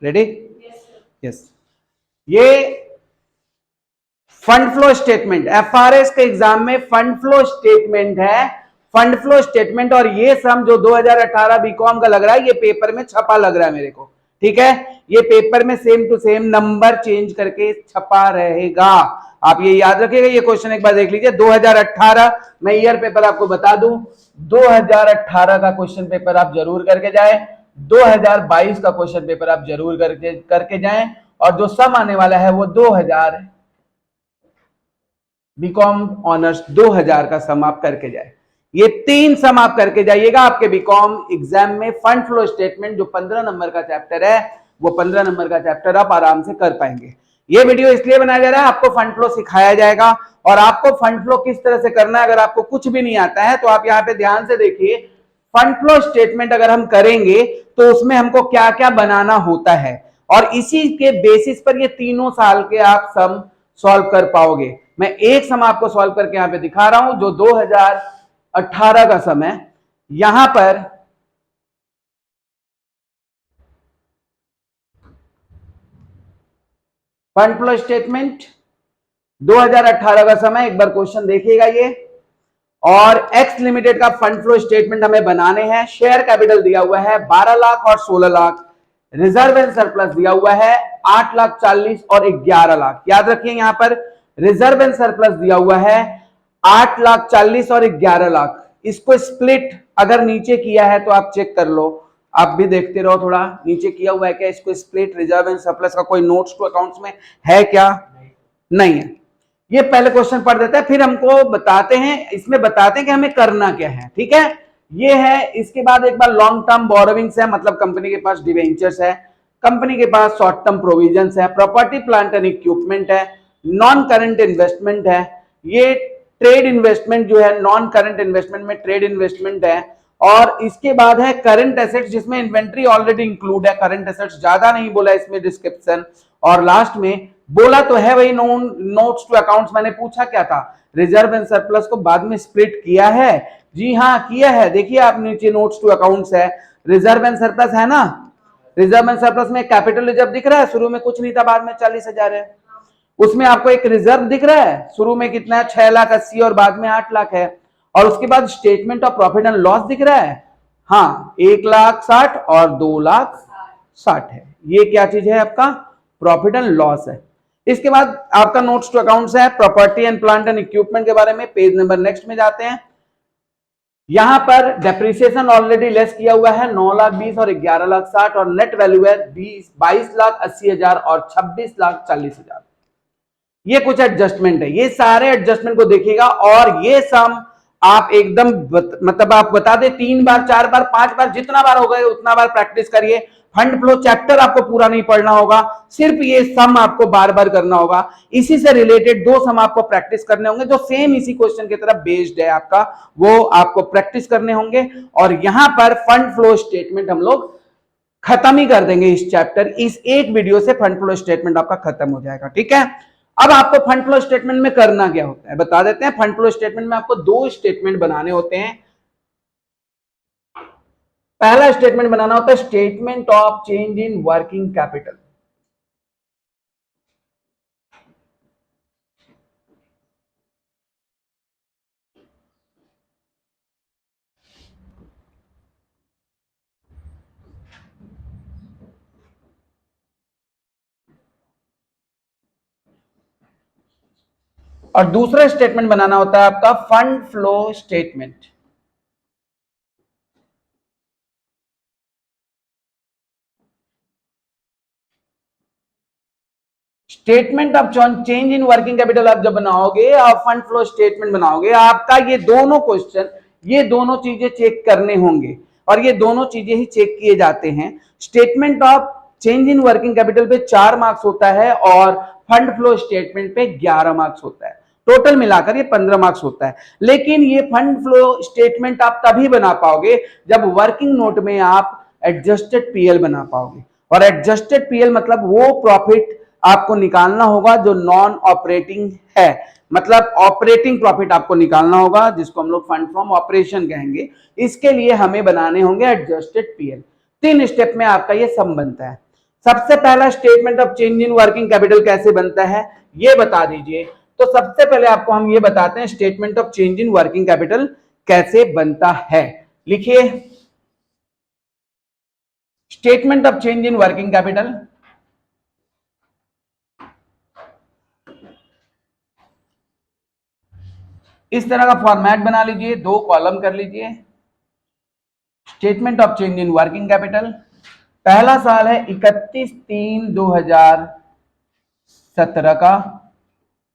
Ready? Yes. ये fund flow statement, FRS के exam में फंड फ्लो स्टेटमेंट है, फंड फ्लो स्टेटमेंट। और ये सम जो 2018 बीकॉम का लग रहा है, ये पेपर में छपा लग रहा है मेरे को, ठीक है? ये पेपर में same to same number change करके छपा रहेगा, आप ये याद रखिएगा। ये क्वेश्चन एक बार देख लीजिए, 2018, मैं ईयर पेपर आपको बता दूं, 2018 का क्वेश्चन पेपर आप जरूर करके जाए, 2022 का क्वेश्चन पेपर आप जरूर करके जाएं, और जो सम आने वाला है वो 2000 बीकॉम ऑनर्स 2000 का सम आप करके जाए। ये 3 सम आप करके जाइएगा, आपके बीकॉम एग्जाम में फंड फ्लो स्टेटमेंट जो 15 नंबर का चैप्टर है, वो 15 नंबर का चैप्टर आप आराम से कर पाएंगे। ये वीडियो इसलिए बनाया जा रहा है, आपको फंड फ्लो सिखाया जाएगा, और आपको फंड फ्लो किस तरह से करना है, अगर आपको कुछ भी नहीं आता है तो आप यहाँ पे ध्यान से देखिए। फंड फ्लो स्टेटमेंट अगर हम करेंगे तो उसमें हमको क्या क्या बनाना होता है, और इसी के बेसिस पर ये तीनों साल के आप सम सॉल्व कर पाओगे। मैं एक सम आपको सॉल्व करके यहां पे दिखा रहा हूं, जो 2018 का सम है। यहां पर फंड फ्लो स्टेटमेंट 2018 का सम है, एक बार क्वेश्चन देखिएगा ये। और एक्स लिमिटेड का फंड फ्लो स्टेटमेंट हमें बनाने हैं। शेयर कैपिटल दिया हुआ है 12 लाख और 16 लाख, रिजर्व एंड सरप्लस दिया हुआ है 8 लाख 40 और 11 लाख। याद रखिए, यहां पर रिजर्व एंड सरप्लस दिया हुआ है 8 लाख 40 और 11 लाख। इसको स्प्लिट अगर नीचे किया है तो आप चेक कर लो, आप भी देखते रहो, थोड़ा नीचे किया हुआ है क्या इसको स्प्लिट, रिजर्व एंड सरप्लस का कोई नोट्स टू अकाउंट्स में है क्या? नहीं है। ये पहले क्वेश्चन पढ़ देता है, फिर हमको बताते हैं, इसमें बताते हैं कि हमें करना क्या है, ठीक है? ये है। इसके बाद एक बार लॉन्ग टर्म बोरोविंग्स है, मतलब कंपनी के पास डिवेंचर्स है, कंपनी के पास शॉर्ट टर्म प्रोविजंस है, प्रॉपर्टी प्लांट एंड इक्विपमेंट है, नॉन करंट इन्वेस्टमेंट है, ये ट्रेड इन्वेस्टमेंट जो है, नॉन करंट इन्वेस्टमेंट में ट्रेड इन्वेस्टमेंट है, और इसके बाद है करंट एसेट्स जिसमें इन्वेंट्री ऑलरेडी इंक्लूड है, करंट एसेट्स ज्यादा नहीं बोला इसमें डिस्क्रिप्शन, और लास्ट में बोला तो है वही नोट्स टू अकाउंट्स। मैंने पूछा क्या था, रिजर्व एंड सरप्लस को बाद में स्प्लिट किया है? जी हाँ किया है। देखिए आप नीचे नोट्स टू अकाउंट्स है, रिजर्व एंड सरप्लस है ना, रिजर्व एंड सरप्लस में कैपिटल रिजर्व दिख रहा है, शुरू में कुछ नहीं था, बाद में 40,000 है। उसमें आपको एक रिजर्व दिख रहा है, शुरू में कितना है 6,80,000 और बाद में 8 लाख है। और उसके बाद statement of profit and loss दिख रहा है, हाँ 1,60,000 और 2,60,000 है। ये क्या चीज है? आपका प्रॉफिट एंड लॉस है। इसके बाद आपका नोट्स टू अकाउंट्स है, property and plant and equipment के बारे में, पेज नंबर नेक्स्ट में जाते हैं। यहां पर डेप्रिसिएशन ऑलरेडी लेस किया हुआ है 9,20,000 और 11,60,000, और नेट वैल्यू है 22,80,000 और 26,40,000। ये कुछ एडजस्टमेंट है, ये सारे एडजस्टमेंट को देखिएगा। और ये सम आप एकदम मतलब आप बता दे 3 बार 4 बार 5 बार जितना बार हो गए उतना बार प्रैक्टिस करिए। फंड फ्लो चैप्टर आपको पूरा नहीं पढ़ना होगा, सिर्फ ये सम आपको बार बार करना होगा। इसी से रिलेटेड 2 सम आपको प्रैक्टिस करने होंगे जो सेम इसी क्वेश्चन की तरह बेस्ड है आपका, वो आपको प्रैक्टिस करने होंगे। और यहां पर फंड फ्लो स्टेटमेंट हम लोग खत्म ही कर देंगे इस चैप्टर, इस एक वीडियो से फंड फ्लो स्टेटमेंट आपका खत्म हो जाएगा, ठीक है? अब आपको फंड फ्लो स्टेटमेंट में करना क्या होता है बता देते हैं। फंड फ्लो स्टेटमेंट में आपको 2 स्टेटमेंट बनाने होते हैं। पहला स्टेटमेंट बनाना होता है statement of change in working capital. और दूसरा स्टेटमेंट बनाना होता है आपका fund flow statement. Statement of change in working capital आप जब बनाओगे और फंड फ्लो स्टेटमेंट बनाओगे, आपका ये दोनों क्वेश्चन, ये दोनों चीजें चेक करने होंगे, और ये दोनों चीजें ही चेक किए जाते हैं। Statement of change in working capital पे 4 मार्क्स होता है, और फंड फ्लो स्टेटमेंट पे 11 मार्क्स होता है। टोटल मिलाकर ये 15 मार्क्स होता है। लेकिन ये फंड फ्लो स्टेटमेंट आप तभी बना पाओगे जब वर्किंग नोट में आप एडजस्टेड पीएल बना पाओगे। और एडजस्टेड पीएल मतलब वो प्रॉफिट आपको निकालना होगा जो नॉन ऑपरेटिंग है, मतलब ऑपरेटिंग प्रॉफिट आपको निकालना होगा, जिसको हम लोग फंड फ्रॉम ऑपरेशन कहेंगे। इसके लिए हमें बनाने होंगे एडजस्टेड पीएल। 3 स्टेप में आपका ये सम बनता है। सबसे पहला statement of change in working capital कैसे बनता है ये बता दीजिए। तो सबसे पहले आपको हम ये बताते हैं statement of change in working capital कैसे बनता है। लिखिए statement of change in working capital. इस तरह का फॉर्मेट बना लीजिए, 2 कॉलम कर लीजिए। Statement of change in working capital, पहला साल है 31/3/2017 का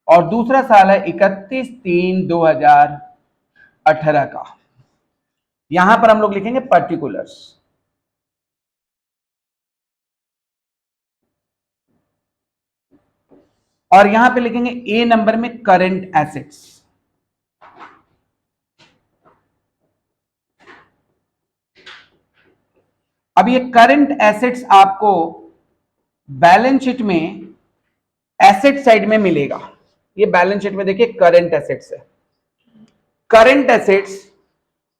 और दूसरा साल है 31/3/2018 का। यहां पर हम लोग लिखेंगे पर्टिकुलर्स। और यहां पे लिखेंगे ए नंबर में करंट एसेट्स। अब ये करंट एसेट्स आपको बैलेंस शीट में एसेट साइड में मिलेगा। ये बैलेंस शीट में देखिए करंट एसेट्स है। करंट एसेट्स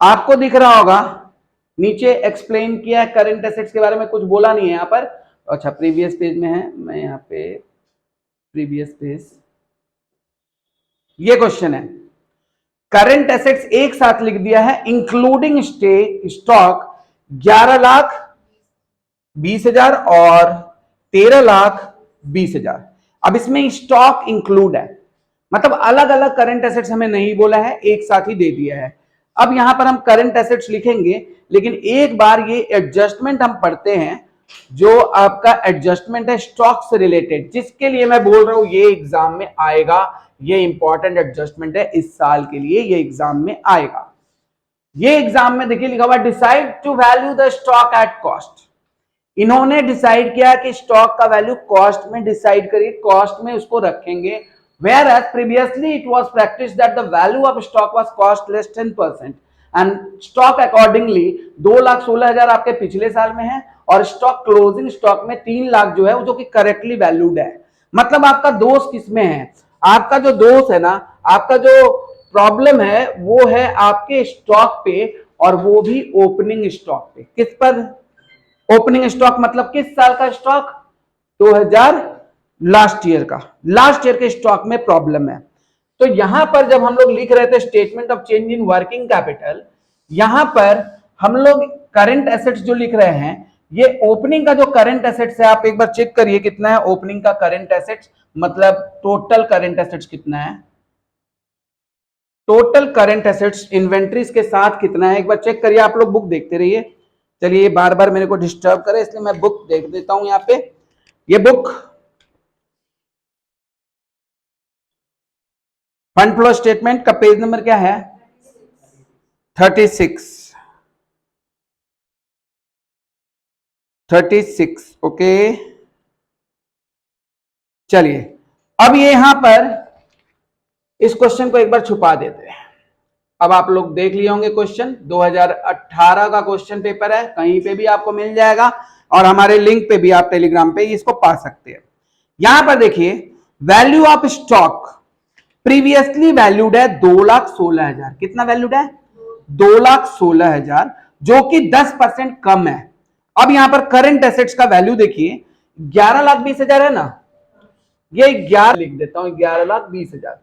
आपको दिख रहा होगा, नीचे एक्सप्लेन किया है करंट एसेट्स के बारे में, कुछ बोला नहीं है यहां पर। अच्छा प्रीवियस पेज में है, मैं यहां पे प्रीवियस पेज, ये क्वेश्चन है। करंट एसेट्स एक साथ लिख दिया है इंक्लूडिंग स्टॉक 11,20,000 और 13,20,000। अब इसमें स्टॉक इंक्लूड है, मतलब अलग अलग करंट एसेट्स हमें नहीं बोला है, एक साथ ही दे दिया है। अब यहां पर हम करंट एसेट्स लिखेंगे, लेकिन एक बार ये एडजस्टमेंट हम पढ़ते हैं, जो आपका एडजस्टमेंट है स्टॉक से रिलेटेड, जिसके लिए मैं बोल रहा हूं ये एग्जाम में आएगा। ये इंपॉर्टेंट एडजस्टमेंट है इस साल के लिए, ये एग्जाम में आएगा। ये एग्जाम में देखिए लिखा हुआ decide to value the stock at cost. इन्होंने डिसाइड किया कि स्टॉक का वैल्यू कॉस्ट में डिसाइड करिए, कॉस्ट में उसको रखेंगे। Whereas previously it was practiced that the value of stock was cost less 10% and stock accordingly 2,16,000 आपके पिछले साल में है और स्टॉक क्लोजिंग स्टॉक में 3 लाख जो है वो जो कि करेक्टली वैल्यूड है। मतलब आपका दोष किसमें है? आपका जो दोष है ना, आपका जो प्रॉब्लम है वो है आपके स्टॉक पे, और वो भी ओपनिंग स्टॉक पे। किस पर? ओपनिंग स्टॉक मतलब किस साल का स्टॉक? 2000 लास्ट ईयर का, लास्ट ईयर के स्टॉक में प्रॉब्लम है। तो यहां पर जब हम लोग लिख रहे थे statement of change in working capital, यहां पर हम लोग करंट एसेट्स जो लिख रहे हैं, ये ओपनिंग का जो करंट एसेट्स है, आप एक बार चेक करिए कितना है ओपनिंग का करंट एसेट्स, मतलब टोटल करंट एसेट्स कितना है, टोटल करंट एसेट्स इन्वेंट्रीज के साथ कितना है, एक बार चेक करिए। आप लोग बुक देखते रहिए। चलिए बार बार मेरे को डिस्टर्ब करे इसलिए मैं बुक देख देता हूं। यहां पे ये बुक फंड फ्लो स्टेटमेंट का पेज नंबर क्या है? 36 ओके। चलिए अब ये यहां पर इस क्वेश्चन को एक बार छुपा देते हैं। अब आप लोग देख लिए होंगे क्वेश्चन, 2018 का क्वेश्चन पेपर है, कहीं पे भी आपको मिल जाएगा और हमारे लिंक पे भी आप टेलीग्राम पे इसको पा सकते हैं। यहां पर देखिए value of stock previously valued है 2,16,000। कितना वैल्यूड है? 2,16,000, जो कि 10% कम है। अब यहां पर करंट एसेट्स का वैल्यू देखिए 11,20,000 है ना, ये 11 लिख देता हूं, 11,20,000।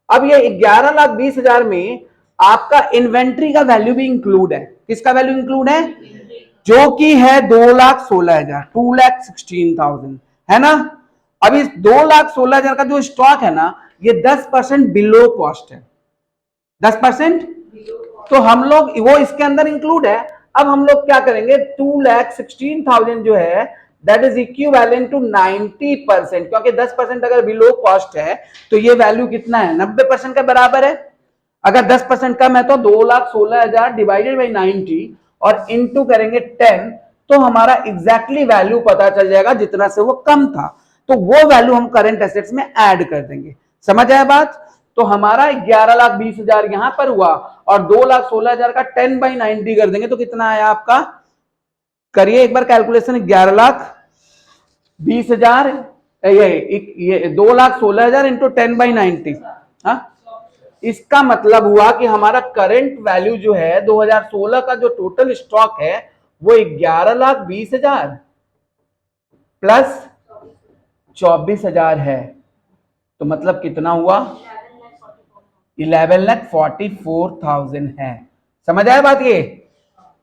अब ये 11,20,000 में आपका इन्वेंट्री का वैल्यू भी इंक्लूड है। किसका वैल्यू इंक्लूड है? जो कि है 2,16,000, 2,16,000 है ना। अब इस 2,16,000 का जो स्टॉक है ना, ये 10% बिलो कॉस्ट है, 10%। तो हम लोग वो इसके अंदर इंक्लूड है। अब हम लोग क्या करेंगे, 2,16,000 जो है दैट इज इक्विवेलेंट टू 90%, क्योंकि 10% अगर बिलो कॉस्ट है तो ये वैल्यू कितना है? 90% के बराबर है। अगर 10% कम है तो 2,16,000 डिवाइडेड बाई 90 और इंटू करेंगे 10, तो हमारा एग्जैक्टली वैल्यू पता चल जाएगा जितना से वो कम था। तो वो वैल्यू हम करंट एसेट्स में ऐड कर देंगे। समझ आया बात? तो हमारा 11,20,000 यहां पर हुआ और 2,16,000 का 10/90 कर देंगे तो कितना आया आपका? करिए एक बार कैलकुलेशन। 11,20,000 ये 2,16,000 इंटू 10/90। हाँ, इसका मतलब हुआ कि हमारा करंट वैल्यू जो है 2016 का जो टोटल स्टॉक है वो 11,20,000। प्लस 24,000 है, तो मतलब कितना हुआ? 11,44,000 है। समझ आया बात?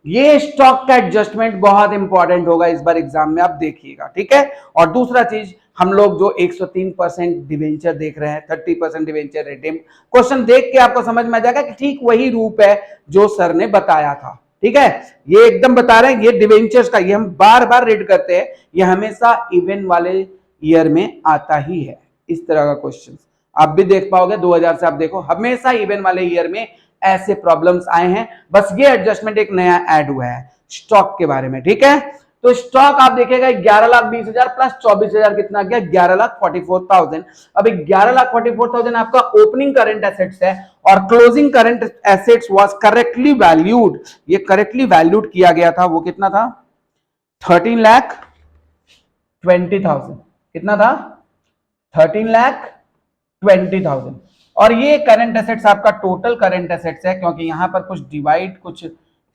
ये स्टॉक का एडजस्टमेंट बहुत इंपॉर्टेंट होगा इस बार एग्जाम में, आप देखिएगा, ठीक है। और दूसरा चीज, हम लोग जो 103% डिवेंचर देख रहे हैं, 30% डिवेंचर रिडीम, क्वेश्चन देख के आपको समझ में आ जाएगा कि ठीक वही रूप है जो सर ने बताया था, ठीक है। ये एकदम बता रहे हैं, ये डिवेंचर्स का, ये हम बार बार रीड करते हैं, ये हमेशा इवेंट वाले ईयर में आता ही है, इस तरह का क्वेश्चन आप भी देख पाओगे। 2000 से आप देखो, हमेशा इवेंट वाले ईयर में ऐसे प्रॉब्लम्स आए हैं, बस ये एडजस्टमेंट एक नया ऐड हुआ है स्टॉक के बारे में, ठीक है। तो स्टॉक आप देखिएगा 11,20,000 प्लस 24,000 कितना गया? 11,44,000। अब 11,44,000 आपका ओपनिंग करंट एसेट्स है और closing current assets was correctly valued, ये करेक्टली वैल्यूड किया गया था, वो कितना था? 13,20,000। कितना था? 13,20,000। और ये करंट एसेट्स आपका टोटल करंट एसेट्स है, क्योंकि यहां पर कुछ डिवाइड, कुछ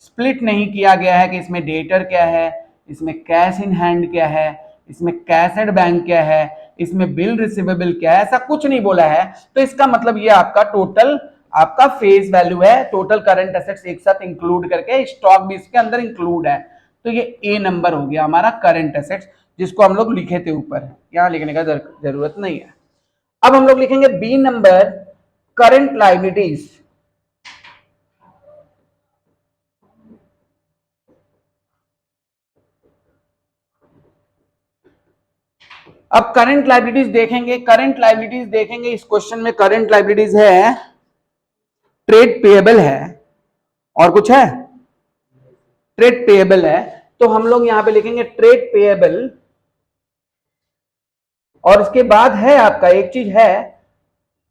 स्प्लिट नहीं किया गया है कि इसमें डेटर क्या है, इसमें कैश इन हैंड क्या है, इसमें कैश एट बैंक क्या है, इसमें बिल रिसीवेबल क्या है, ऐसा कुछ नहीं बोला है। तो इसका मतलब ये आपका टोटल आपका फेस वैल्यू है, टोटल करंट एसेट्स एक साथ इंक्लूड करके, स्टॉक भी इसके अंदर इंक्लूड है। तो ये ए नंबर हो गया हमारा करंट एसेट्स, जिसको हम लोग लिखे थे ऊपर, यहां लिखने का जरूरत नहीं है। अब हम लोग लिखेंगे बी नंबर, करंट लायबिलिटीज। अब करंट लायबिलिटीज देखेंगे, करंट लायबिलिटीज देखेंगे, इस क्वेश्चन में करंट लायबिलिटीज है, ट्रेड पेएबल है, और कुछ है? ट्रेड पेएबल है। तो हम लोग यहां पे लिखेंगे ट्रेड पेएबल, और उसके बाद है आपका एक चीज है,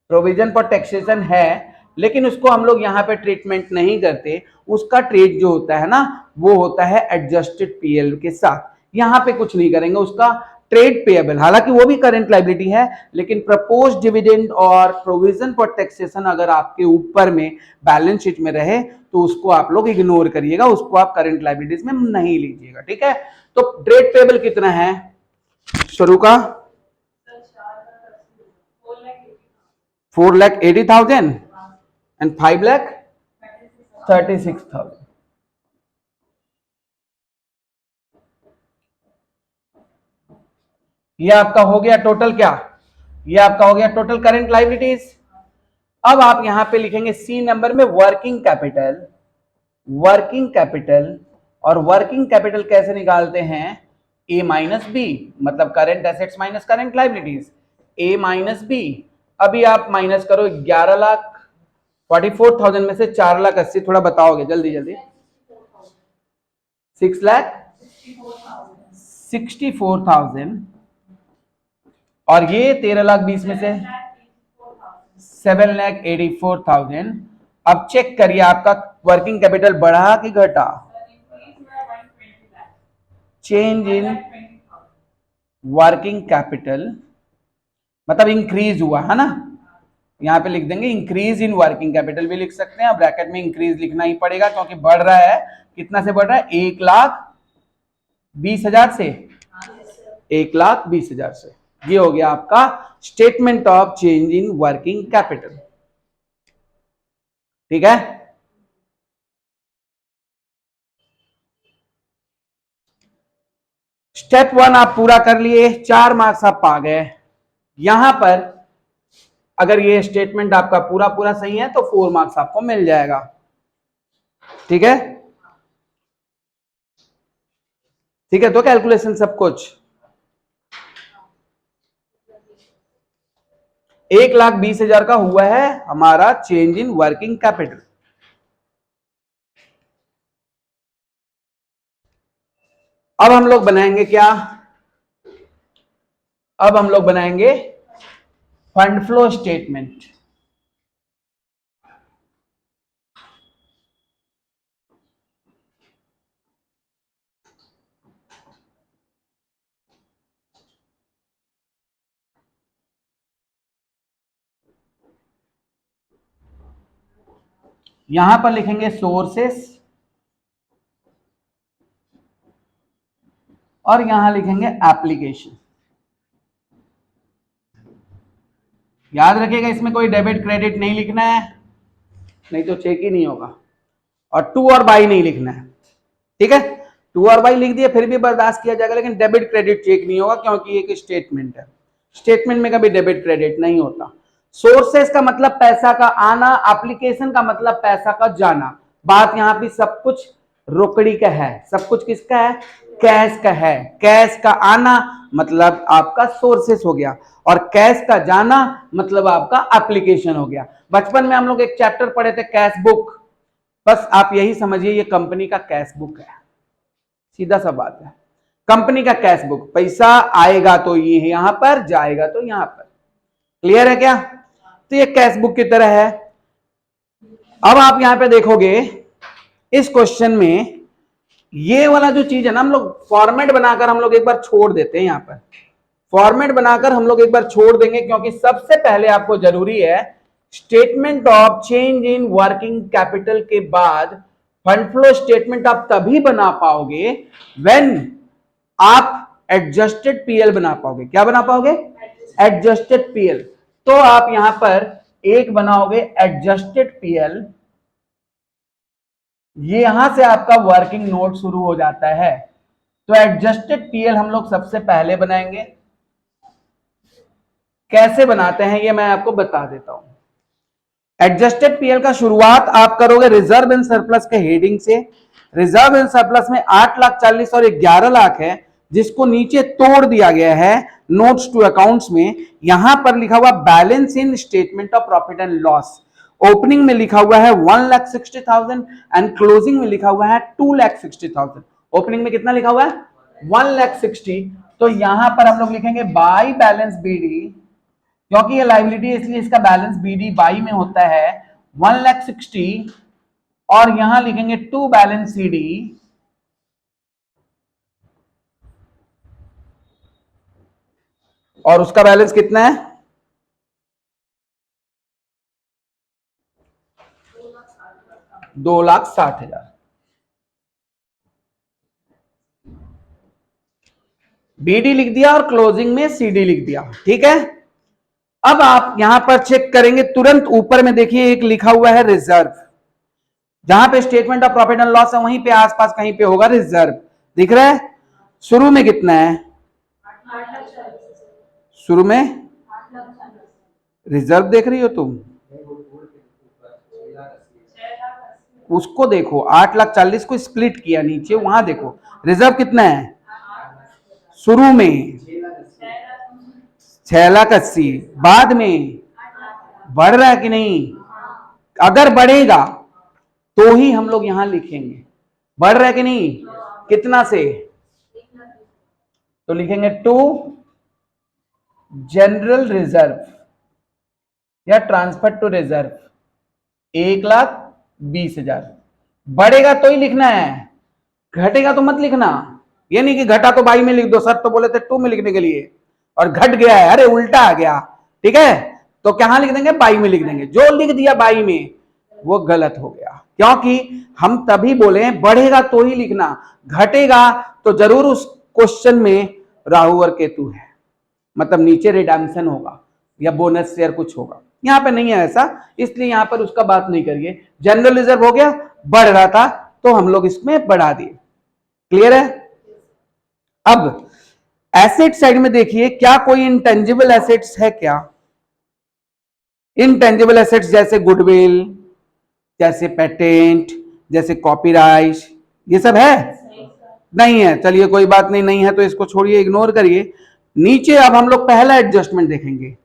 प्रोविजन फॉर टैक्सेशन है, लेकिन उसको हम लोग यहाँ पे ट्रीटमेंट नहीं करते, उसका ट्रेड जो होता है ना, वो होता है एडजस्टेड पीएल के साथ, यहाँ पे कुछ नहीं करेंगे उसका। ट्रेड पेएबल हालांकि वो भी करंट लायबिलिटी है, लेकिन प्रपोज डिविडेंड और प्रोविजन फॉर टैक्सेशन अगर आपके ऊपर में बैलेंस शीट में रहे तो उसको आप लोग इग्नोर करिएगा, उसको आप करंट लायबिलिटीज में नहीं लीजिएगा, ठीक है। तो ट्रेड पेएबल कितना है शुरू का? 4,80,000 एंड 5,36,000। ये आपका हो गया टोटल क्या? ये आपका हो गया टोटल करंट लायबिलिटीज। अब आप यहां पे लिखेंगे सी नंबर में वर्किंग कैपिटल, वर्किंग कैपिटल, और वर्किंग कैपिटल कैसे निकालते हैं? ए माइनस बी, मतलब current assets minus current liabilities, A minus B. अभी आप माइनस करो 11,44,000 में से 4,80,000, थोड़ा बताओगे जल्दी जल्दी। 6,64,000, और ये 13,20,000 में से 7,84,000। अब चेक करिए आपका वर्किंग कैपिटल बढ़ा कि घटा? चेंज इन वर्किंग कैपिटल मतलब इंक्रीज हुआ है ना, यहां पे लिख देंगे इंक्रीज इन वर्किंग कैपिटल भी लिख सकते हैं, ब्रैकेट में इंक्रीज लिखना ही पड़ेगा क्योंकि बढ़ रहा है। कितना से बढ़ रहा है? 1,20,000 से, 1,20,000 से। ये हो गया आपका statement of change in working capital, ठीक है। स्टेप 1 आप पूरा कर लिए, 4 मार्क्स आप पा गए। यहां पर अगर ये स्टेटमेंट आपका पूरा पूरा सही है तो 4 मार्क्स आपको मिल जाएगा, ठीक है। ठीक है, तो कैलकुलेशन सब कुछ 1,20,000 का हुआ है हमारा चेंज इन वर्किंग कैपिटल। अब हम लोग बनाएंगे क्या? अब हम लोग बनाएंगे फंड फ्लो स्टेटमेंट। यहां पर लिखेंगे सोर्सेस और यहां लिखेंगे एप्लीकेशन। याद रखिएगा इसमें कोई डेबिट क्रेडिट नहीं लिखना है, नहीं तो चेक ही नहीं होगा। और टू और बाई नहीं लिखना है, ठीक है। टू और बाई लिख दिए फिर भी बर्दाश्त किया जाएगा, लेकिन डेबिट क्रेडिट चेक नहीं होगा, क्योंकि एक स्टेटमेंट है, स्टेटमेंट में कभी डेबिट क्रेडिट नहीं होता। सोर्सेस का मतलब पैसा का आना, एप्लीकेशन का मतलब पैसा का जाना। बात यहां पे सब कुछ रोकड़ी का है, सब कुछ किसका है, कैश का है। कैश का आना मतलब आपका सोर्सेस हो गया, और कैश का जाना मतलब आपका एप्लीकेशन हो गया। बचपन में हम लोग एक चैप्टर पढ़े थे कैश बुक, बस आप यही समझिए ये कंपनी का कैश बुक है, सीधा सा बात है। कंपनी का कैश बुक, पैसा आएगा तो ये यहां पर, जाएगा तो यहां पर। क्लियर है क्या? तो ये कैश बुक की तरह है। अब आप यहां पे देखोगे इस क्वेश्चन में ये वाला जो चीज है ना, हम लोग फॉर्मेट बनाकर हम लोग एक बार छोड़ देते हैं। यहां पर फॉर्मेट बनाकर हम लोग एक बार छोड़ देंगे, क्योंकि सबसे पहले आपको जरूरी है statement of change in working capital के बाद फंड फ्लो स्टेटमेंट आप तभी बना पाओगे व्हेन आप एडजस्टेड पीएल बना पाओगे। क्या बना पाओगे? Adjusted PL. तो आप यहां पर एक बनाओगे एडजस्टेड पीएल, ये यहां से आपका वर्किंग नोट शुरू हो जाता है। तो एडजस्टेड पीएल हम लोग सबसे पहले बनाएंगे। कैसे बनाते हैं ये मैं आपको बता देता हूं। एडजस्टेड पीएल का शुरुआत आप करोगे रिजर्व एंड सरप्लस के हेडिंग से। रिजर्व एंड सरप्लस में 8,40,000 और 11 लाख है, जिसको नीचे तोड़ दिया गया है नोट्स टू अकाउंट्स में। यहां पर लिखा हुआ balance in statement of profit and loss. Opening में लिखा हुआ है 1,60,000 एंड क्लोजिंग में लिखा हुआ है 2,60,000। ओपनिंग में कितना लिखा हुआ है? 1,60,000। तो यहां पर हम लोग लिखेंगे बाई बैलेंस बीडी, क्योंकि ये लाइबिलिटी है इसलिए इसका बैलेंस बीडी बाई में होता है 1,60,000, और यहां लिखेंगे टू बैलेंस सीडी, और उसका बैलेंस कितना है? 2,60,000। बीडी लिख दिया और क्लोजिंग में सीडी लिख दिया, ठीक है। अब आप यहां पर चेक करेंगे, तुरंत ऊपर में देखिए एक लिखा हुआ है रिजर्व। जहां पे statement of profit and loss है वहीं पे आसपास कहीं पे होगा रिजर्व, दिख रहा है। शुरू में कितना है? शुरू में रिजर्व देख रही हो तुम, उसको देखो। 8,40,000 को स्प्लिट किया नीचे, वहां देखो रिजर्व कितना है शुरू में? 6,80,000। बाद में बढ़ रहा है कि नहीं? अगर बढ़ेगा तो ही हम लोग यहां लिखेंगे। बढ़ रहा है कि नहीं? कितना से? तो लिखेंगे टू जनरल रिजर्व या ट्रांसफर टू रिजर्व 1,20,000। बढ़ेगा तो ही लिखना है, घटेगा तो मत लिखना। ये नहीं कि घटा तो बाई में लिख दो, सर तो बोले थे टू में लिखने के लिए और घट गया है, अरे उल्टा आ गया, ठीक है। तो क्या लिख देंगे? बाई में लिख देंगे। जो लिख दिया बाई में वो गलत हो गया, क्योंकि हम तभी बोले बढ़ेगा तो ही लिखना, घटेगा तो जरूर उस क्वेश्चन में राहु और केतु है, मतलब नीचे रिडेम्पशन होगा या बोनस शेयर कुछ होगा। यहां पे नहीं है ऐसा, इसलिए यहां पर उसका बात नहीं करिए। जनरल रिजर्व हो गया, बढ़ रहा था तो हम लोग इसमें बढ़ा दिए। क्लियर है? अब एसेट साइड में देखिए, क्या कोई इंटेंजिबल एसेट्स है क्या? इनटेंजिबल एसेट्स जैसे गुडविल, जैसे पेटेंट, जैसे कॉपीराइट, ये सब है? नहीं है। चलिए कोई बात नहीं, नहीं है तो इसको छोड़िए, इग्नोर करिए। नीचे अब हम लोग पहला एडजस्टमेंट देखेंगे।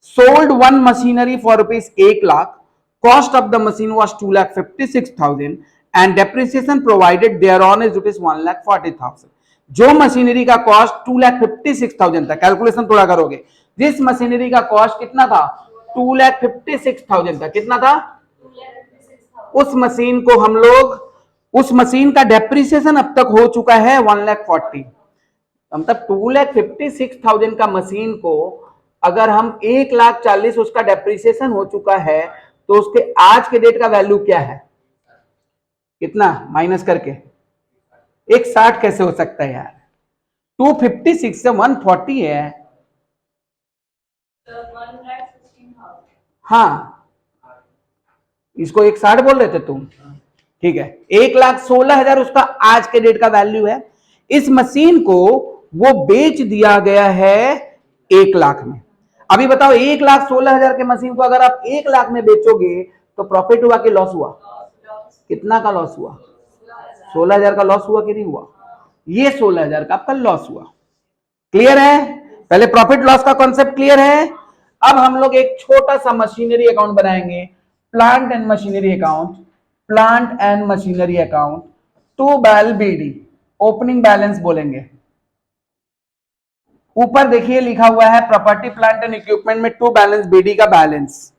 Sold one machinery for ₹1,00,000, cost of the machine was 2,56,000 and depreciation provided thereon is ₹1,40,000। जो मशीनरी का कॉस्ट 2,56,000 था, कैलकुलेशन थोड़ा करोगे, जिस मशीनरी का कॉस्ट कितना था? 2,56,000 था। कितना था? उस मशीन को हम लोग, उस मशीन का डेप्रिसिएशन अब तक हो चुका है 1,40,000, मतलब 2,56,000 का मशीन को अगर हम 1,40,000 उसका डेप्रिसिएशन हो चुका है, तो उसके आज के डेट का वैल्यू क्या है? कितना माइनस करके? 1,60 कैसे हो सकता है यार? 256 से 140 है। हाँ, इसको 160 बोल रहे थे तुम, ठीक है। 1,16,000 उसका आज के डेट का वैल्यू है। इस मशीन को वो बेच दिया गया है 1 लाख में। अभी बताओ 1,16,000 के मशीन को अगर आप 1 लाख में बेचोगे तो प्रॉफिट हुआ कि लॉस हुआ? कितना का लॉस हुआ? 16,000 का लॉस हुआ कि नहीं हुआ? ये 16,000 का आपका लॉस हुआ। क्लियर है? पहले प्रॉफिट लॉस का कॉन्सेप्ट क्लियर है। अब हम लोग एक छोटा सा मशीनरी अकाउंट बनाएंगे, plant and machinery account. Plant and machinery account to bal BD, opening balance बोलेंगे। ऊपर देखिए लिखा हुआ है प्रॉपर्टी प्लांट एंड इक्विपमेंट में टू बैलेंस बीडी का बैलेंस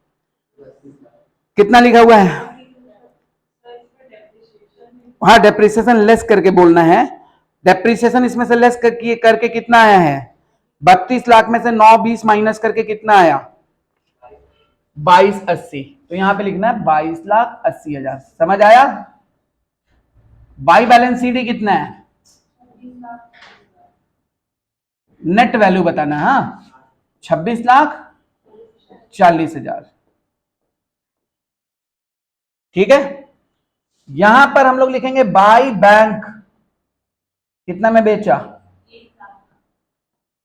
कितना लिखा हुआ है? हाँ, डेप्रिसिएशन लेस करके बोलना है। डेप्रिसिएशन इसमें से लेस करके कितना आया है? 32 लाख में से 9-20 माइनस करके कितना आया? 2280। तो यहां पे लिखना है 22,80,000। समझ आया? बाई बैलेंस सीडी कितना है? नेट वैल्यू बताना। हाँ, 26,40,000। ठीक है। यहां पर हम लोग लिखेंगे बाई बैंक, कितना में बेचा?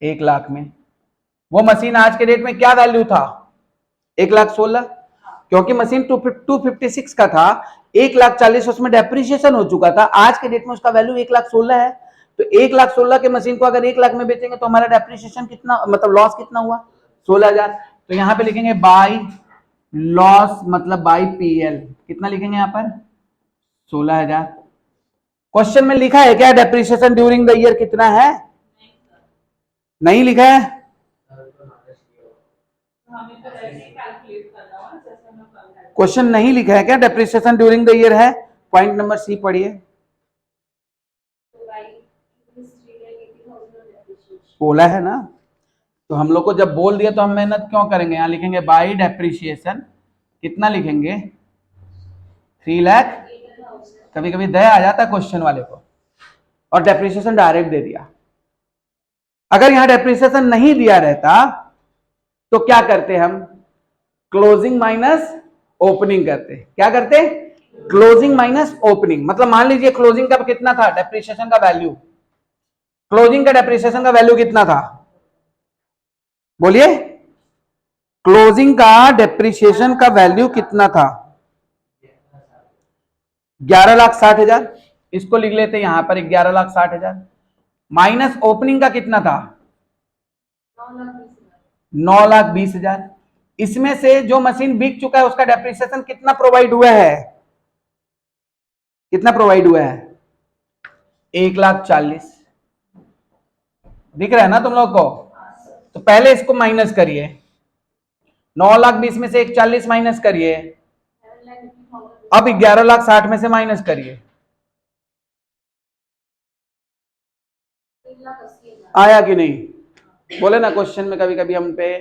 1 लाख में। वो मशीन आज के डेट में क्या वैल्यू था? 1,16,000। क्योंकि मशीन 256 का था, 1,40,000 उसमें डेप्रिसिएशन हो चुका था। आज के डेट में उसका वैल्यू 1,16,000 है। तो 1,16,000 के मशीन को अगर 1 लाख में बेचेंगे तो हमारा डेप्रिसिएशन कितना, मतलब लॉस कितना हुआ? 16,000। तो यहां पे लिखेंगे बाई लॉस, मतलब बाई पीएल। कितना लिखेंगे यहां पर? 16,000। क्वेश्चन में लिखा है क्या डेप्रिसिएशन ड्यूरिंग द ईयर कितना है? नहीं लिखा है। क्वेश्चन नहीं लिखा है क्या डेप्रिसिएशन ड्यूरिंग द ईयर है? पॉइंट नंबर सी पढ़िए। बोला है ना, तो हम लोग को जब बोल दिया तो हम मेहनत क्यों करेंगे। यहां लिखेंगे बाई डेप्रिसिएशन, कितना लिखेंगे? 3 लाख। कभी कभी दया आ जाता है क्वेश्चन वाले को, और डेप्रिसिएशन डायरेक्ट दे दिया। अगर यहां डेप्रिसिएशन नहीं दिया रहता तो क्या करते हम? क्लोजिंग माइनस ओपनिंग करते। क्या करते? Closing minus opening. मतलब मान लीजिए क्लोजिंग का कितना था डेप्रिसिएशन का वैल्यू? क्लोजिंग का डेप्रिसिएशन का वैल्यू कितना था? बोलिए, क्लोजिंग का डेप्रिसिएशन का वैल्यू कितना था? 11,60,000। इसको लिख लेते यहां पर 11,60,000। माइनस ओपनिंग का कितना था? 9,20,000। इसमें से जो मशीन बिक चुका है उसका डेप्रिसिएशन कितना प्रोवाइड हुआ है? कितना प्रोवाइड हुआ है? 1,40,000। दिख रहा है ना तुम लोग को? तो पहले इसको माइनस करिए, 9,20,000 में से 1,40,000 माइनस करिए। अब 11,60,000 में से माइनस करिए। आया कि नहीं? बोले ना, क्वेश्चन में कभी कभी हम पे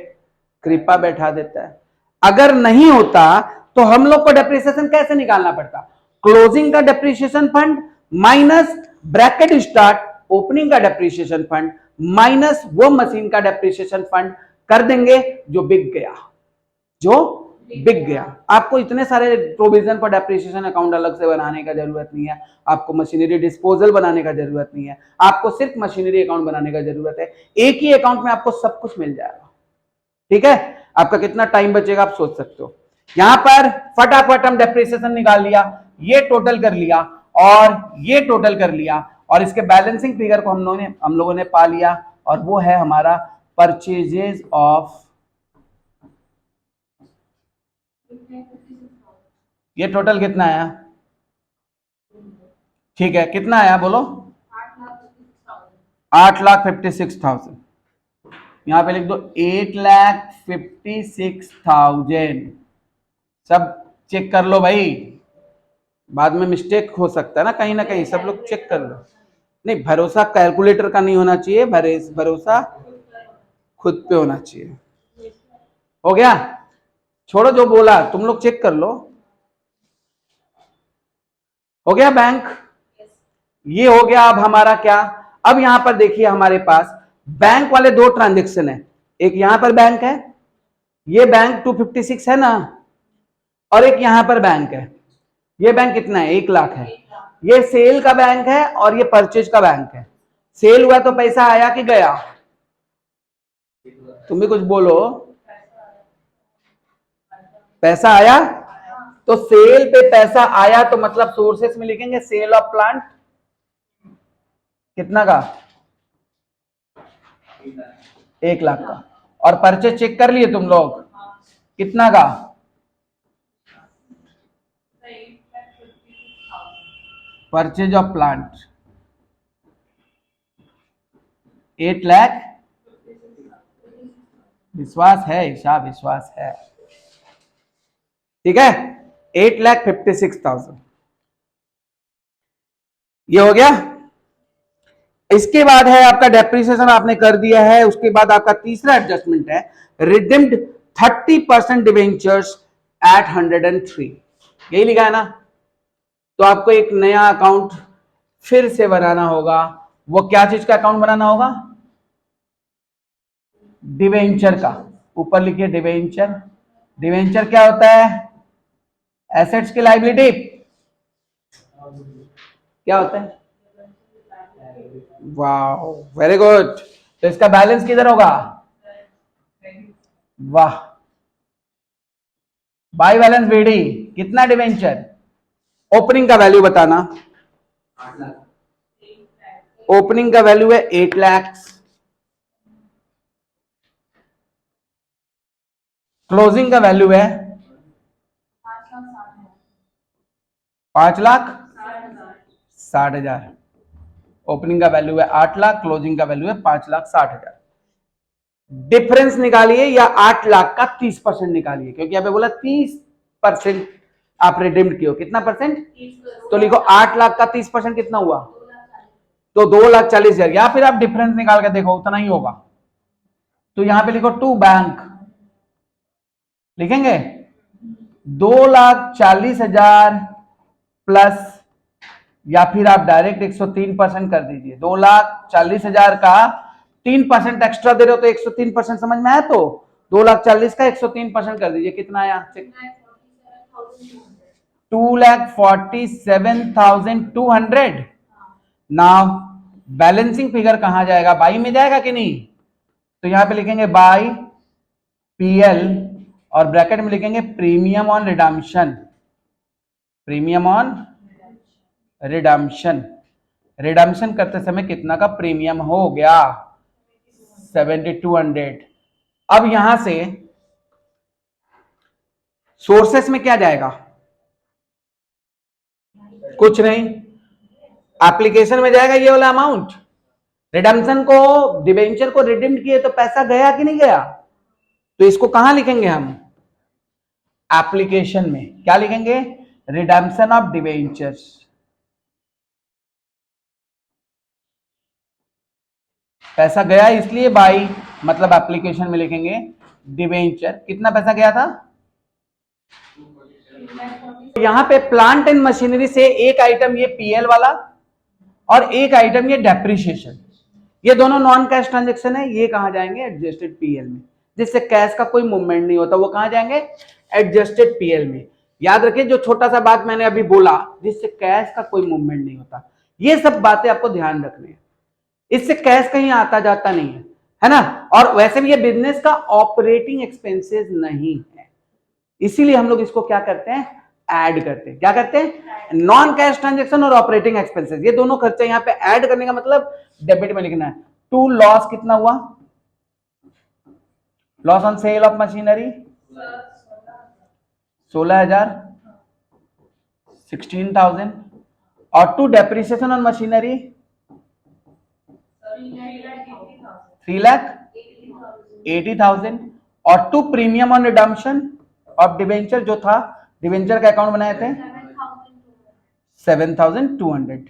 कृपा बैठा देता है। अगर नहीं होता तो हम लोग को डेप्रिसिएशन कैसे निकालना पड़ता? क्लोजिंग का depreciation fund minus bracket start opening का डेप्रिसिएशन फंड माइनस वो मशीन का डेप्रिसिएशन फंड कर देंगे जो बिक गया। जो बिक गया। आपको इतने सारे प्रोविजन पर डेप्रिसिएशन अकाउंट अलग से बनाने का जरूरत नहीं है। आपको मशीनरी डिस्पोजल बनाने का जरूरत नहीं है। आपको सिर्फ मशीनरी अकाउंट बनाने का जरूरत है। एक ही अकाउंट में आपको सब कुछ मिल जाएगा। ठीक है। आपका कितना टाइम बचेगा आप सोच सकते हो। यहां पर फटाफट हम डेप्रिसिएशन निकाल लिया, ये टोटल कर लिया और ये टोटल कर लिया, और इसके बैलेंसिंग फिगर को हम लोगों ने पा लिया, और वो है हमारा परचेजेज ऑफ। ये टोटल कितना आया? ठीक है, कितना आया बोलो? 8,56,000। यहां पे लिख दो 8,56,000। सब चेक कर लो भाई, बाद में मिस्टेक हो सकता है ना कहीं। सब लोग चेक कर लो। नहीं, भरोसा कैलकुलेटर का नहीं होना चाहिए, भरोसा खुद पे होना चाहिए। हो गया? छोड़ो जो बोला, तुम लोग चेक कर लो। हो गया बैंक? ये हो गया। अब हमारा क्या? अब यहां पर देखिए हमारे पास बैंक वाले दो ट्रांजेक्शन है, एक यहां पर बैंक है, ये बैंक 256 है ना, और एक यहां पर बैंक है, ये बैंक कितना है 1 लाख है। ये सेल का बैंक है और ये परचेज का बैंक है। सेल हुआ तो पैसा आया कि गया? तुम भी कुछ बोलो। पैसा आया, तो सेल पे पैसा आया तो मतलब सोर्सेस में लिखेंगे सेल ऑफ प्लांट कितना का 1 लाख का, और परचेज चेक कर लिए तुम लोग कितना का? Purchase of plant 8 lakh. विश्वास है ईशा, विश्वास है, ठीक है। 8,56,000 ये हो गया। इसके बाद है आपका डेप्रिसिएशन आपने कर दिया है। उसके बाद आपका तीसरा एडजस्टमेंट है रिडीम्ड 30% डिवेंचर्स एट 103, यही लिखा है ना। तो आपको एक नया अकाउंट फिर से बनाना होगा। वो क्या चीज का अकाउंट बनाना होगा? डिवेंचर का। ऊपर लिखिए डिवेंचर। डिवेंचर क्या होता है? एसेट्स की लायबिलिटी। क्या होता है? वाह, वेरी गुड। तो इसका बैलेंस किधर होगा? वाह, बाई बैलेंस बीडी। कितना डिवेंचर? ओपनिंग का वैल्यू बताना। ओपनिंग का वैल्यू है 8 लाख। क्लोजिंग का वैल्यू है 5,60,000। ओपनिंग का वैल्यू है 8 लाख, क्लोजिंग का वैल्यू है 5,60,000। डिफरेंस निकालिए या 8 लाख का 30% निकालिए, क्योंकि यहां पे बोला 30% आप रिडीम्ड किए हो। कितना परसेंट? तो लिखो 8 लाख का 30% कितना हुआ? तो 2,40,000, या फिर आप डिफरेंस निकाल के देखो उतना ही होगा। तो यहां पे लिखो टू बैंक, लिखेंगे 2,40,000 प्लस, या फिर आप डायरेक्ट 103% कर दीजिए। 2,40,000 का 3% एक्स्ट्रा दे रहे हो तो 103% समझ में आया। तो 2,40,000 का 103% कर दीजिए, कितना आया? 2,47,200। नाउ बैलेंसिंग फिगर कहां जाएगा? बाई में जाएगा कि नहीं? तो यहां पे लिखेंगे बाई पीएल और ब्रैकेट में लिखेंगे premium on redemption. Premium on redemption. Redemption करते समय कितना का प्रीमियम हो गया? 7,200। अब यहां से सोर्सेस में क्या जाएगा? कुछ नहीं, एप्लीकेशन में जाएगा ये वाला अमाउंट। रिडम्पशन को, डिबेंचर को रिडीम्ड किए तो पैसा गया कि नहीं गया? तो इसको कहां लिखेंगे हम? एप्लीकेशन में। क्या लिखेंगे? Redemption of debentures. पैसा गया इसलिए बाई, मतलब एप्लीकेशन में लिखेंगे डिबेंचर। कितना पैसा गया था? यहां पे प्लांट एंड मशीनरी से एक आइटम ये पीएल वाला और एक आइटम ये डेप्रिसिएशन, ये दोनों नॉन कैश ट्रांजेक्शन है। ये कहां जाएंगे? एडजस्टेड पीएल में। जिससे कैश का कोई मूवमेंट नहीं होता, वो कहां जाएंगे? एडजस्टेड पीएल में। याद रखिए जो छोटा सा बात मैंने अभी बोला, जिससे कैश का कोई मूवमेंट नहीं होता, ये सब बातें आपको ध्यान रखनी है। इससे कैश कहीं आता जाता नहीं है ना। और वैसे भी ये बिजनेस का ऑपरेटिंग एक्सपेंसेस नहीं है, इसीलिए हम लोग इसको क्या करते हैं? ऐड करते हैं। क्या करते हैं? नॉन कैश ट्रांजेक्शन और ऑपरेटिंग एक्सपेंसेस, ये दोनों खर्चे यहां पे ऐड करने का मतलब डेबिट में लिखना है। टू लॉस कितना हुआ? Loss on sale of machinery 16,000, 16,000। और टू डेप्रिसिएशन ऑन मशीनरी 3,80,000। और to premium on redemption of debenture, जो था डिवेंचर का अकाउंट बनाए थे 7,200।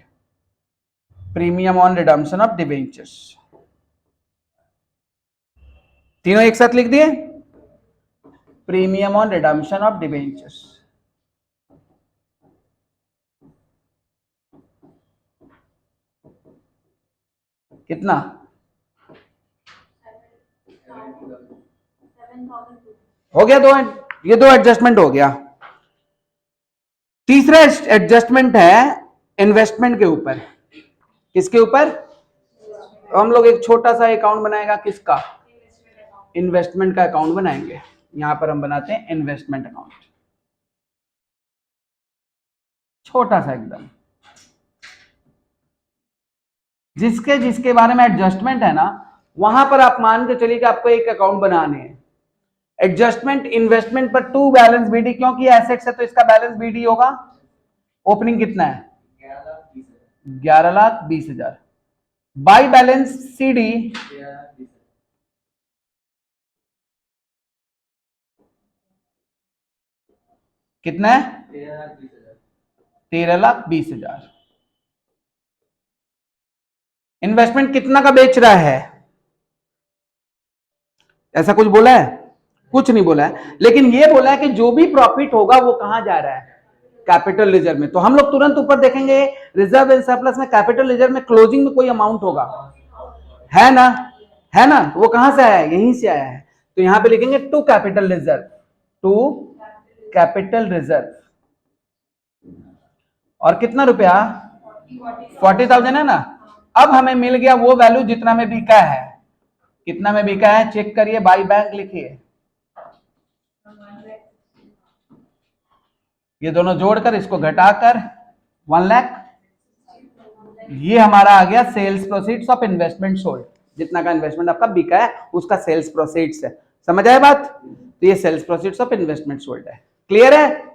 Premium on redemption of debentures. तीनों एक साथ लिख दिए, premium on redemption of debentures. कितना? हो गया दो, ये दो एडजस्टमेंट हो गया। तीसरा एडजस्टमेंट है इन्वेस्टमेंट के ऊपर। किसके ऊपर? तो हम लोग एक छोटा सा अकाउंट बनाएगा, किसका? इन्वेस्टमेंट का अकाउंट बनाएंगे। यहां पर हम बनाते हैं इन्वेस्टमेंट अकाउंट, छोटा सा एकदम। जिसके जिसके बारे में एडजस्टमेंट है ना, वहां पर आप मान के चलिए कि आपको एक अकाउंट बनाने हैं। एडजस्टमेंट इन्वेस्टमेंट पर टू बैलेंस बीडी, क्योंकि एसेट्स है तो इसका बैलेंस बीडी होगा। ओपनिंग कितना है? 11,20,000। बाई बैलेंस सीडी कितना है? 13,20,000। इन्वेस्टमेंट कितना का बेच रहा है? ऐसा कुछ बोला है? कुछ नहीं बोला है, लेकिन ये बोला है कि जो भी प्रॉफिट होगा वो कहां जा रहा है? कैपिटल रिजर्व में। तो हम लोग तुरंत ऊपर देखेंगे रिजर्व एंड सरप्लस में कैपिटल रिजर्व में क्लोजिंग में कोई अमाउंट होगा, है ना? है ना? वो कहां से आया है? यहीं से आया है। तो यहां पे लिखेंगे to capital reserve, to capital reserve. और कितना रुपया? 40,000 है ना। अब हमें मिल गया वो वैल्यू जितना में बिका है। कितना में बिका है चेक करिए, बाई बैंक लिखिए। ये दोनों जोड़कर इसको घटाकर 1 लाख, ये हमारा आ गया sales proceeds of investment sold. जितना का इन्वेस्टमेंट आपका बिका है उसका सेल्स प्रोसीड्स है। समझ आए बात? तो ये sales proceeds of investment sold है। क्लियर है?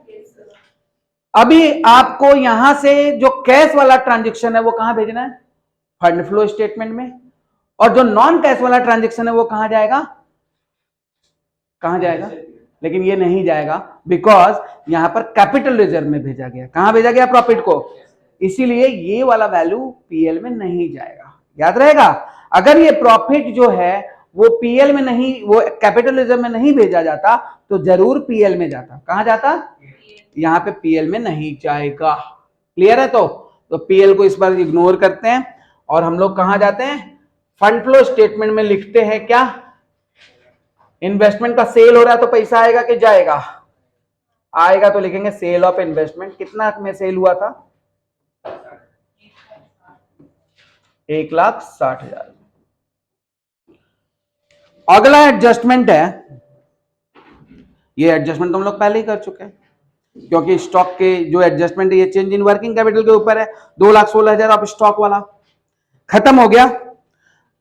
अभी आपको यहां से जो कैश वाला ट्रांजेक्शन है वो कहां भेजना है? फंड फ्लो स्टेटमेंट में। और जो नॉन कैश वाला ट्रांजेक्शन है वो कहां जाएगा? कहां जाएगा? लेकिन ये नहीं जाएगा, बिकॉज यहां पर कैपिटल रिजर्व में भेजा गया। कहां भेजा गया? प्रॉफिट को। इसीलिए ये वाला वैल्यू पीएल में नहीं जाएगा। याद रहेगा, अगर ये प्रॉफिट जो है वो पीएल में नहीं, वो कैपिटल रिजर्व में नहीं भेजा जाता तो जरूर पीएल में जाता। कहां जाता? यहां पे पीएल में नहीं जाएगा। क्लियर है? तो पीएल को इस बार इग्नोर करते हैं और हम लोग कहां जाते हैं? फंड फ्लो स्टेटमेंट में लिखते हैं क्या? इन्वेस्टमेंट का सेल हो रहा है तो पैसा आएगा कि जाएगा? आएगा। तो लिखेंगे सेल ऑफ इन्वेस्टमेंट। कितना में सेल हुआ था? 1,60,000। अगला एडजस्टमेंट है, ये एडजस्टमेंट तो हम लोग पहले ही कर चुके हैं, क्योंकि स्टॉक के जो एडजस्टमेंट है ये चेंज इन वर्किंग कैपिटल के ऊपर है। 2,16,000 ऑफ स्टॉक वाला खत्म हो गया।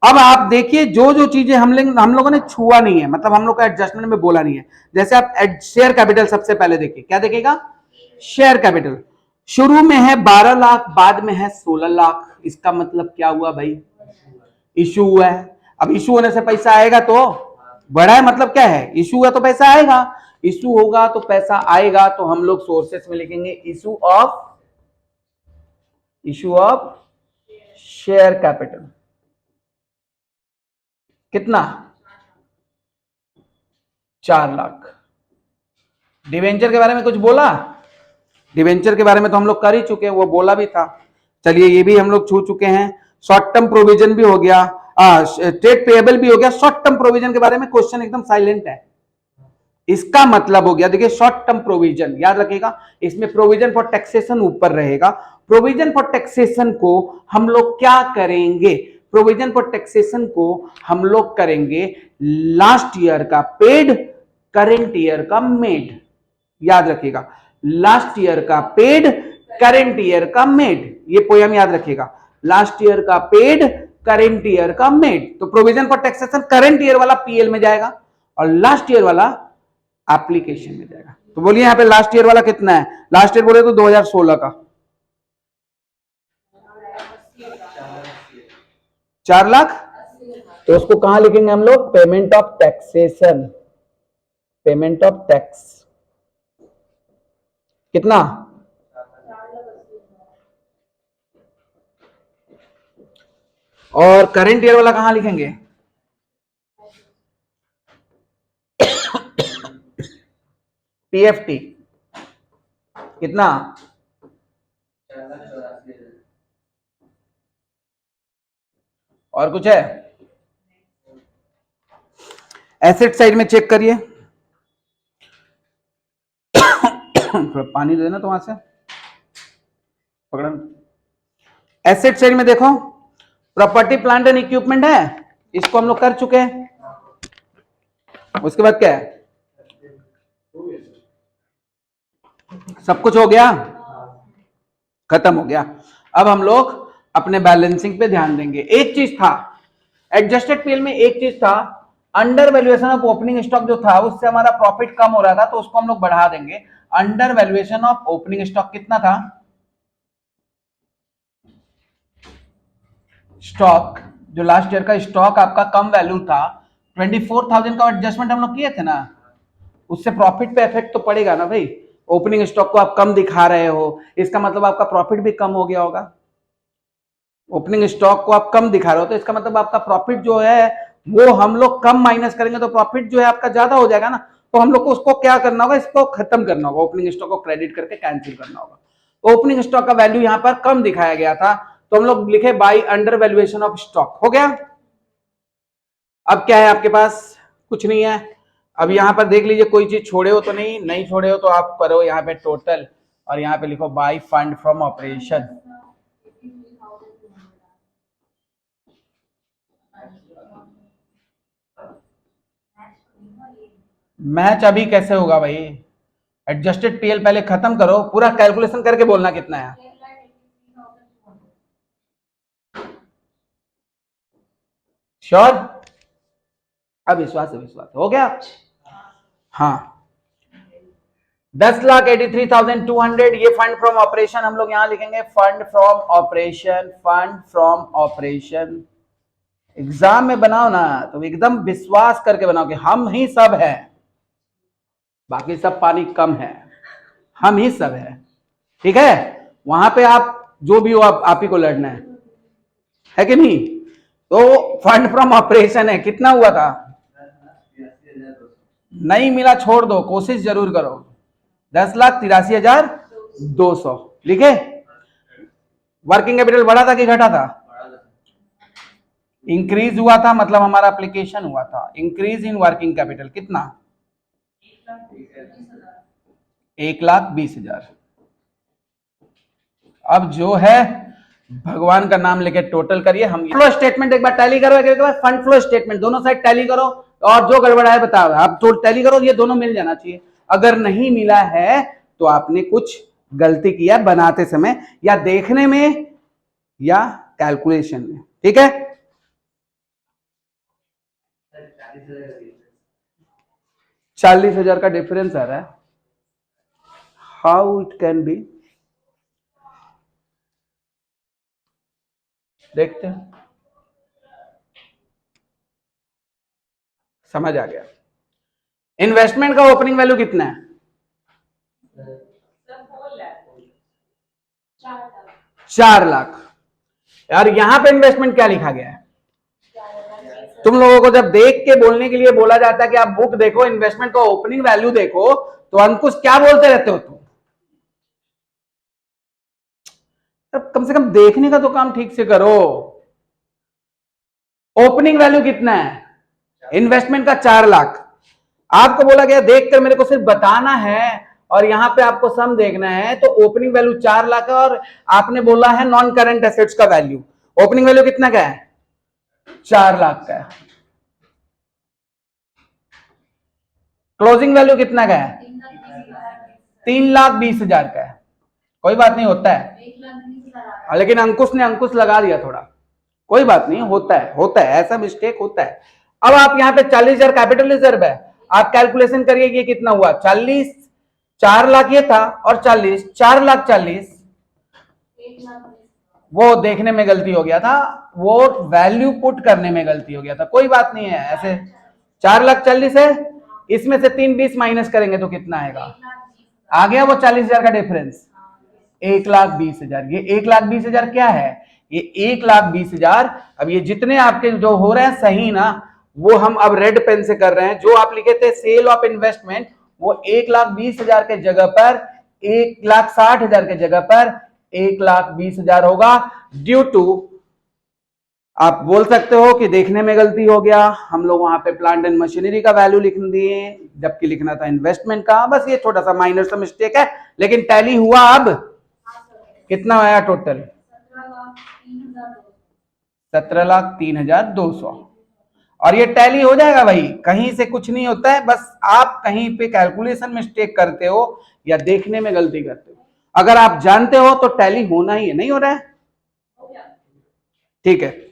अब आप देखिए जो जो चीजें हम लोगों ने छुआ नहीं है, मतलब हम लोग का एडजस्टमेंट में बोला नहीं है। जैसे आप शेयर कैपिटल सबसे पहले देखिए, क्या देखेगा? शेयर कैपिटल शुरू में है 12 लाख, बाद में है 16 लाख। इसका मतलब क्या हुआ भाई? इशू हुआ है। अब इशू होने से पैसा आएगा तो बढ़ा है, मतलब क्या है? इशू हुआ तो पैसा आएगा। इशू होगा तो पैसा आएगा, तो हम लोग सोर्सेस में लिखेंगे इशू ऑफ शेयर कैपिटल। कितना? 4 लाख। डिवेंचर के बारे में कुछ बोला? डिवेंचर के बारे में तो हम लोग कर ही चुके हैं, वो बोला भी था। चलिए ये भी हम लोग छू चुके हैं। शॉर्ट टर्म प्रोविजन भी हो गया, ट्रेड पेएबल भी हो गया। शॉर्ट टर्म प्रोविजन के बारे में क्वेश्चन एकदम साइलेंट है। इसका मतलब हो गया, देखिए शॉर्ट टर्म प्रोविजन याद रखिएगा, इसमें प्रोविजन फॉर टैक्सेशन ऊपर रहेगा। प्रोविजन फॉर टैक्सेशन को हम लोग क्या करेंगे? प्रोविजन फॉर टैक्सेशन को हम लोग करेंगे लास्ट ईयर का पेड, करेंट ईयर का मेड। याद रखिएगा, लास्ट ईयर का पेड, करेंट ईयर का मेड। ये पोयम याद रखिएगा, लास्ट ईयर का पेड, करेंट ईयर का मेड। तो provision for taxation current year वाला पीएल में जाएगा और लास्ट ईयर वाला एप्लीकेशन में जाएगा। तो बोलिए यहां पे लास्ट ईयर वाला कितना है? लास्ट ईयर बोले तो 2016 का 4 लाख। तो उसको कहां लिखेंगे हम लोग? Payment of taxation, payment of tax. कितना? और करंट ईयर वाला कहां लिखेंगे? पीएफटी। कितना? और कुछ है? एसेट साइड में चेक करिए। थोड़ा पानी दे देना तो वहां से पकड़। एसेट साइड में देखो, प्रॉपर्टी प्लांट एंड इक्विपमेंट है, इसको हम लोग कर चुके हैं। उसके बाद क्या है? सब कुछ हो गया, खत्म हो गया। अब हम लोग अपने बैलेंसिंग पे ध्यान देंगे। एक चीज था एडजस्टेड पीएल में, एक चीज था under valuation of opening stock जो था उससे हमारा प्रॉफिट कम हो रहा था, तो उसको हम लोग बढ़ा देंगे। Under valuation of opening stock कितना था? स्टॉक जो लास्ट ईयर का स्टॉक आपका कम वैल्यू था, 24,000 का एडजस्टमेंट हम लोग किए थे ना, उससे प्रॉफिट पे इफेक्ट तो पड़ेगा ना भाई। ओपनिंग स्टॉक को आप कम दिखा रहे हो, इसका मतलब आपका प्रॉफिट भी कम हो गया होगा। ओपनिंग स्टॉक को आप कम दिखा रहे हो तो इसका मतलब आपका प्रॉफिट जो है वो हम लोग कम माइनस करेंगे तो प्रॉफिट जो है आपका ज्यादा हो जाएगा ना। तो हम लोग को उसको क्या करना होगा, इसको खत्म करना होगा, ओपनिंग स्टॉक को क्रेडिट करके कैंसिल करना होगा। ओपनिंग स्टॉक का वैल्यू यहां पर कम दिखाया गया था, तो हम लोग लिखे by under valuation of stock. हो गया। अब क्या है आपके पास? कुछ नहीं है। अब यहां पर देख लीजिए कोई चीज छोड़े हो तो नहीं छोड़े हो तो आप करो यहाँ पे टोटल और यहाँ पे लिखो by fund from operation. Match अभी कैसे होगा भाई? एडजस्टेड पीएल पहले खत्म करो, पूरा कैलकुलेशन करके बोलना कितना है। श्योर? अब विश्वास है, विश्वास हो गया। हाँ, 10,83,200 ये फंड फ्रॉम ऑपरेशन हम लोग यहां लिखेंगे। Fund from operation, fund from operation. Exam में बनाओ ना तो एकदम विश्वास करके बनाओ कि हम ही सब है, बाकी सब पानी कम है, हम ही सब है। ठीक है? वहां पे आप जो भी हो आप ही को लड़ना है कि नहीं? तो फंड फ्रॉम ऑपरेशन है, कितना हुआ था? नहीं मिला छोड़ दो, कोशिश जरूर करो। 10,83,200 लिखे। वर्किंग कैपिटल बढ़ा था कि घटा था? इंक्रीज हुआ था, मतलब हमारा एप्लीकेशन हुआ था। इंक्रीज इन वर्किंग कैपिटल कितना? 1,20,000। अब जो है भगवान का नाम लेके टोटल करिए। हम फ्लो स्टेटमेंट एक बार टैली करो, एक बार फंड फ्लो स्टेटमेंट, दोनों साइड टैली करो और जो गड़बड़ा है बताओ। आप तो टैली करो, ये दोनों मिल जाना चाहिए। अगर नहीं मिला है तो आपने कुछ गलती किया बनाते समय, या देखने में या कैलकुलेशन में। ठीक है? 40,000 का डिफरेंस आ रहा है। How it can be? देखते हैं, समझ आ गया। इन्वेस्टमेंट का ओपनिंग वैल्यू कितना है? 4 लाख। यार यहां पे इन्वेस्टमेंट क्या लिखा गया है? तुम लोगों को जब देख के बोलने के लिए बोला जाता है कि आप बुक देखो, इन्वेस्टमेंट का ओपनिंग वैल्यू देखो, तो अंकुश क्या बोलते रहते हो तुम? कम से कम देखने का तो काम ठीक से करो। ओपनिंग वैल्यू कितना है? इन्वेस्टमेंट का 4 लाख। आपको बोला गया देखकर मेरे को सिर्फ बताना है और यहां पे आपको सम देखना है, तो ओपनिंग वैल्यू 4 लाख है और आपने बोला है नॉन करंट एसेट्स का वैल्यू। ओपनिंग वैल्यू कितना का है? 4 लाख का है। क्लोजिंग वैल्यू कितना का है? 3,20,000 का है। कोई बात नहीं, होता है। लेकिन अंकुश लगा दिया थोड़ा, कोई बात नहीं, होता है ऐसा मिस्टेक होता है। अब आप यहां पे 40,000 कैपिटल रिजर्व है, आप कैलकुलेशन करिए ये कितना हुआ? 40, 4 लाख ये था और 40, 4,40,000। वो देखने में गलती हो गया था, वो वैल्यू पुट करने में गलती हो गया था। कोई बात नहीं है, ऐसे 4,40,000 है, इसमें से 3,20 माइनस करेंगे तो कितना आएगा? आ गया वो 40,000 का डिफरेंस, 1,20,000। ये 1,20,000 क्या है? ये 1,20,000। अब ये जितने आपके जो हो रहे हैं सही ना, वो हम अब रेड पेन से कर रहे हैं। जो आप लिखे थे सेल ऑफ इन्वेस्टमेंट, वो 1,20,000 के जगह पर 1,60,000 के जगह पर 1,20,000 होगा, ड्यू टू आप बोल सकते हो कि देखने में गलती हो गया, हम लोग वहां पे प्लांट एंड मशीनरी का वैल्यू लिख दिए जबकि लिखना था इन्वेस्टमेंट का। बस ये छोटा सा माइनर सा मिस्टेक है, लेकिन टैली हुआ। अब कितना आया टोटल? 17,03,200। और ये टैली हो जाएगा भाई, कहीं से कुछ नहीं होता है, बस आप कहीं पे कैलकुलेशन मिस्टेक करते हो या देखने में गलती करते हो। अगर आप जानते हो तो टैली होना ही है। नहीं हो रहा है? ठीक है।